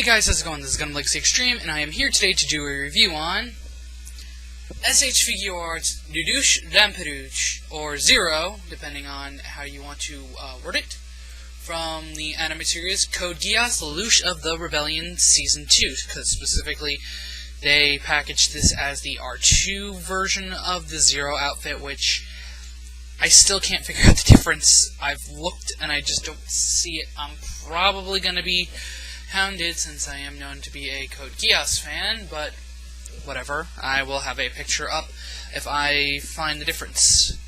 Hey guys, how's it going? This is GundamLegacyExtreme, and I am here today to do a review on Figuarts Lelouch Lamperouge, or Zero, depending on how you want to word it, from the anime series Code Geass Lelouch of the Rebellion Season 2, because specifically they packaged this as the R2 version of the Zero outfit, which I still can't figure out the difference. I've looked and I just don't see it. I'm probably going to be hounded since I am known to be a Code Geass fan, but whatever. I will have a picture up if I find the difference.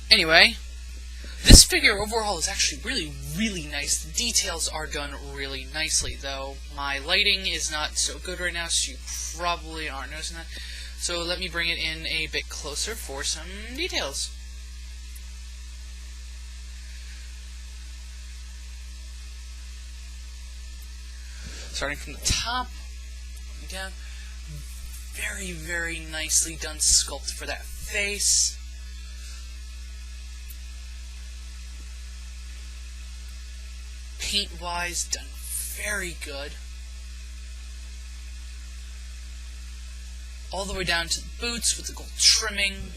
Anyway, this figure overall is actually really nice. The details are done really nicely, though my lighting is not so good right now, so you probably aren't noticing that. So let me bring it in a bit closer for some details. Starting from the top, down, very nicely done sculpt for that face. Paint-wise, done very good. All the way down to the boots with the gold trimming.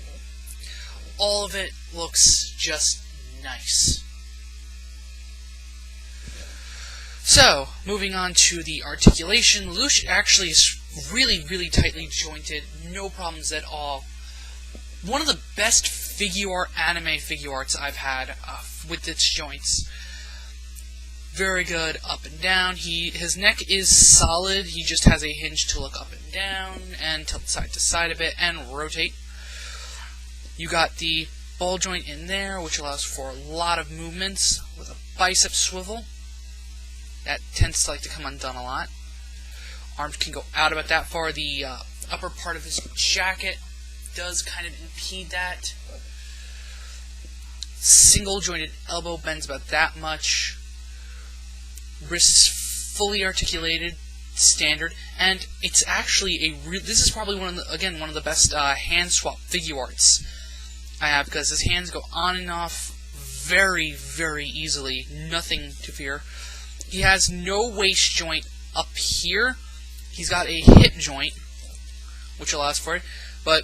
All of it looks just nice. So, moving on to the articulation, Lelouch actually is really tightly jointed, no problems at all. One of the best anime Figuarts I've had with its joints. Very good up and down. His neck is solid, he just has a hinge to look up and down, and tilt side to side a bit, and rotate. You got the ball joint in there, which allows for a lot of movements, with a bicep swivel. That tends to like to come undone a lot. Arms can go out about that far. The upper part of his jacket does kind of impede that. Single jointed elbow bends about that much. Wrists fully articulated, standard, and it's actually this is probably one of the best hand swap Figuarts I have, because his hands go on and off very easily. Nothing to fear. He has no waist joint up here. He's got a hip joint, which allows for it, but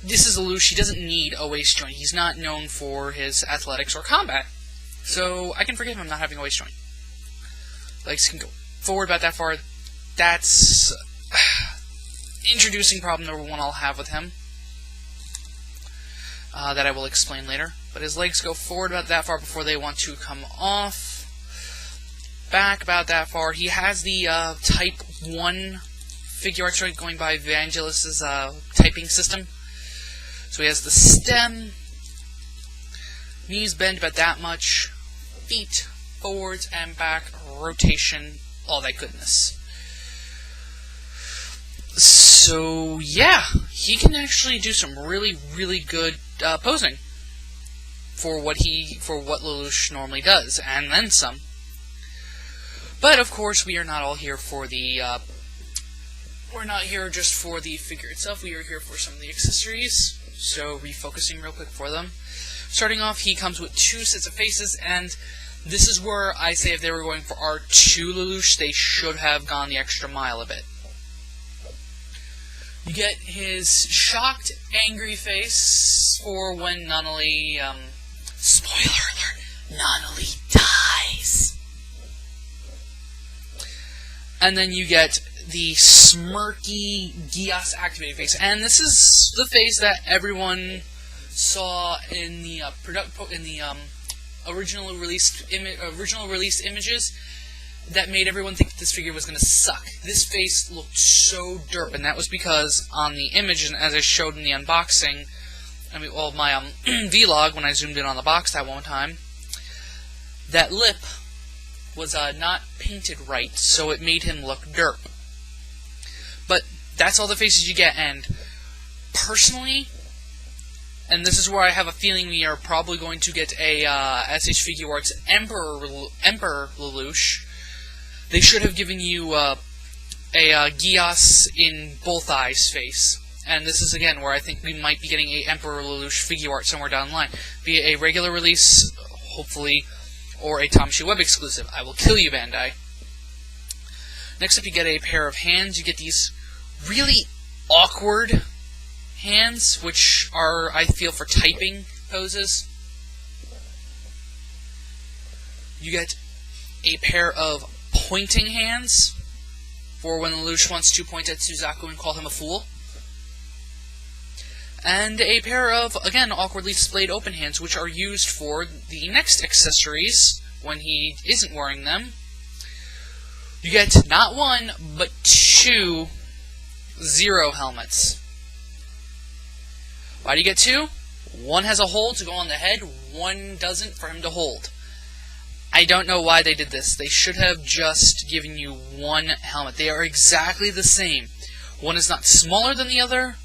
this is Lelouch. He doesn't need a waist joint. He's not known for his athletics or combat, so I can forgive him not having a waist joint. Legs can go forward about that far. That's introducing problem number one I'll have with him, that I will explain later. But his legs go forward about that far before they want to come off. Back about that far. He has the Type 1 Figuarts right, going by Vangelis's typing system. So he has the stem. Knees bend about that much. Feet forwards and back. Rotation. All that goodness. So yeah, he can actually do some really good posing for what Lelouch normally does, and then some. But of course, we are not all here for the we're not here just for the figure itself. We are here for some of the accessories. So refocusing real quick for them. Starting off, he comes with two sets of faces, and this is where I say if they were going for R2 Lelouch, they should have gone the extra mile a bit. You get his shocked, angry face for when Nunnally, spoiler alert, Nunnally dies. And then you get the smirky Geass activated face, and this is the face that everyone saw in the original released images that made everyone think this figure was going to suck. This face looked so derp, and that was because on the image, and as I showed in the unboxing, my vlog when I zoomed in on the box that one time, that lip was not painted right, so it made him look derp. But that's all the faces you get, and personally, and this is where I have a feeling we are probably going to get a SH Figuarts Emperor Lelouch. They should have given you a Geass in both eyes face. And this is again where I think we might be getting a Emperor Lelouch Figuart somewhere down the line. Be it a regular release, hopefully, or a Tamashii Web exclusive. I will kill you, Bandai. Next up, you get a pair of hands. You get these really awkward hands, which are, I feel, for typing poses. You get a pair of pointing hands, for when Lelouch wants to point at Suzaku and call him a fool. And a pair of, again, awkwardly displayed open hands, which are used for the next accessories when he isn't wearing them. You get not one, but 2 Zero helmets. Why do you get 2? One has a hole to go on the head, one doesn't for him to hold. I don't know why they did this. They should have just given you one helmet. They are exactly the same. One is not smaller than the other.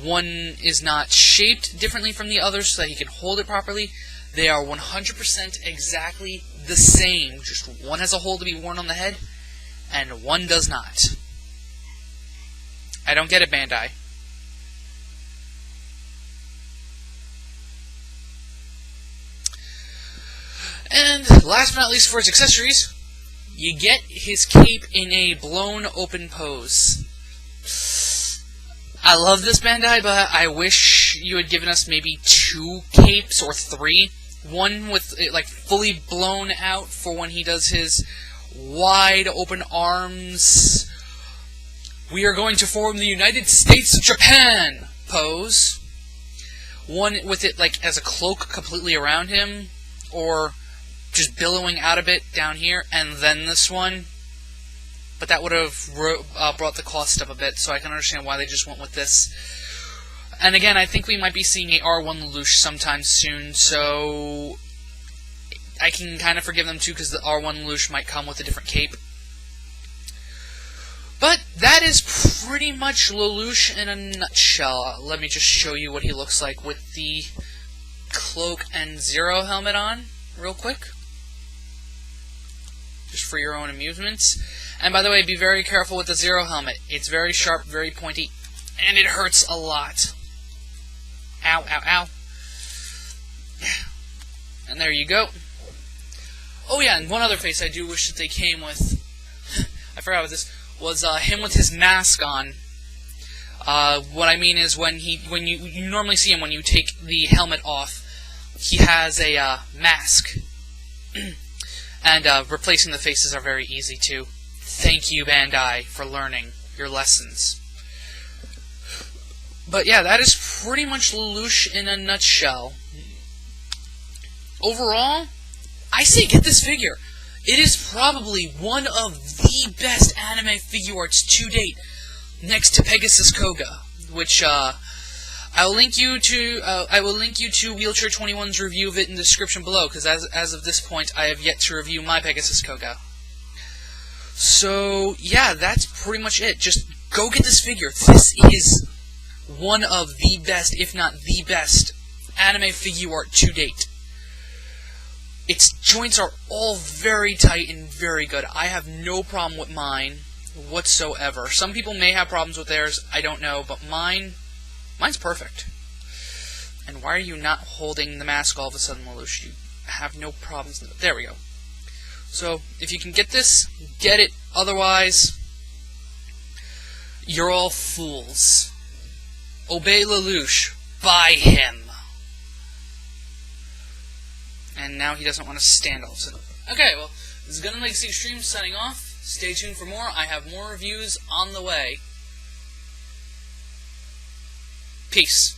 One is not shaped differently from the other so that he can hold it properly. They are 100% exactly the same. Just one has a hole to be worn on the head, and one does not. I don't get it, Bandai. And last but not least for his accessories, you get his cape in a blown open pose. I love this, Bandai, but I wish you had given us maybe 2 capes or 3. One with it like fully blown out for when he does his wide open arms. We are going to form the United States of Japan pose. One with it like as a cloak completely around him, or just billowing out a bit down here, and then this one. But that would have brought the cost up a bit, so I can understand why they just went with this. And again, I think we might be seeing a R1 Lelouch sometime soon, so I can kind of forgive them too, because the R1 Lelouch might come with a different cape. But that is pretty much Lelouch in a nutshell. Let me just show you what he looks like with the cloak and Zero helmet on, real quick. Just for your own amusement. And by the way, be very careful with the Zero helmet. It's very sharp, very pointy, and it hurts a lot. Ow, ow, ow. And there you go. Oh yeah, and one other face I do wish that they came with, I forgot about this, was him with his mask on. What I mean is when you normally see him when you take the helmet off, he has a mask. And replacing the faces are very easy too. Thank you, Bandai, for learning your lessons. But yeah, that is pretty much Lelouch in a nutshell. Overall, I say get this figure. It is probably one of the best anime Figuarts to date, next to Pegasus Koga, which I will link you to Wheelchair 21's review of it in the description below, because as of this point, I have yet to review my Pegasus Koga. So yeah, that's pretty much it. Just go get this figure. This is one of the best, if not the best, anime Figuart to date. Its joints are all very tight and very good. I have no problem with mine whatsoever. Some people may have problems with theirs, I don't know, but mine's perfect. And why are you not holding the mask all of a sudden, Lelouch? You have no problems. There we go. So, if you can get this, get it. Otherwise, you're all fools. Obey Lelouch. Buy him. And now he doesn't want to stand all of a sudden. Okay, well, this is GundamLegacyExtreme signing off. Stay tuned for more. I have more reviews on the way. Peace.